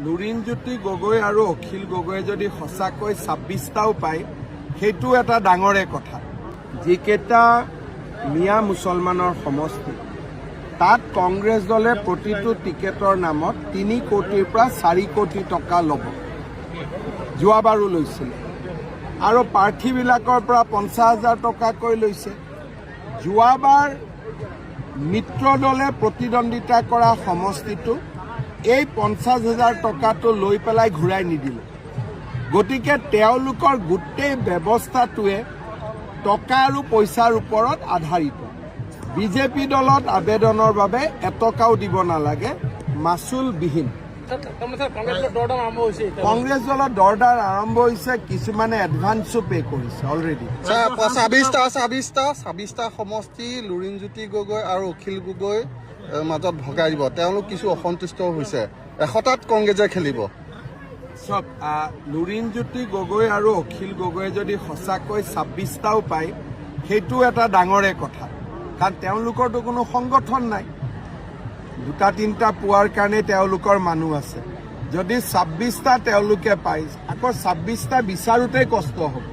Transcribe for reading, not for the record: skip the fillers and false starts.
লুৰিণজ্যোতি গগৈ আৰু অখিল গগৈয়ে যদি সঁচাকৈ ২৬টাও পায় সেইটো এটা ডাঙৰে কথা। যিকেইটা মিয়া মুছলমানৰ সমষ্টি তাত কংগ্ৰেছ দলে প্ৰতিটো টিকেটৰ নামত ৩ কোটিৰ পৰা ৪ কোটি টকা ল'ব, যোৱাবাৰো লৈছিলে, আৰু প্ৰাৰ্থীবিলাকৰ পৰা ৫০,০০০ টকাকৈ লৈছে। যোৱাবাৰ মিত্ৰ দলে প্ৰতিদ্বন্দ্বিতা কৰা সমষ্টিটো এই ৫০,০০০ টকাটো লৈ পেলাই ঘূৰাই নিদিলে। গতিকে তেওঁলোকৰ গোটেই ব্যৱস্থাটোৱে টকা আৰু পইচাৰ ওপৰত আধাৰিত। বিজেপি দলত আবেদনৰ বাবে এটকাও দিব নালাগে, মাচুলবিহীন। কংগ্ৰেছ দলত দৰদাৰ আৰম্ভ হৈছে, কিছুমানে এডভান্সো পে' কৰিছে অলৰেডি। ২৬টা সমষ্টি লুৰিণজ্যোতি গগৈ আৰু অখিল গগৈ মাজত ভগাই দিব। তেওঁলোক কিছু অসন্তুষ্ট হৈছে, ১০০টাত কংগ্ৰেছে খেলিব। চব লুৰিণজ্যোতি গগৈ আৰু অখিল গগৈয়ে যদি সঁচাকৈ ২৬টাও পায় সেইটো এটা ডাঙৰে কথা। কাৰণ তেওঁলোকৰতো কোনো সংগঠন নাই, ২-৩টা পোৱাৰ কাৰণে তেওঁলোকৰ মানুহ আছে। যদি ২৬টা তেওঁলোকে পায়, আকৌ ২৬টা বিচাৰোঁতেই কষ্ট হ'ব।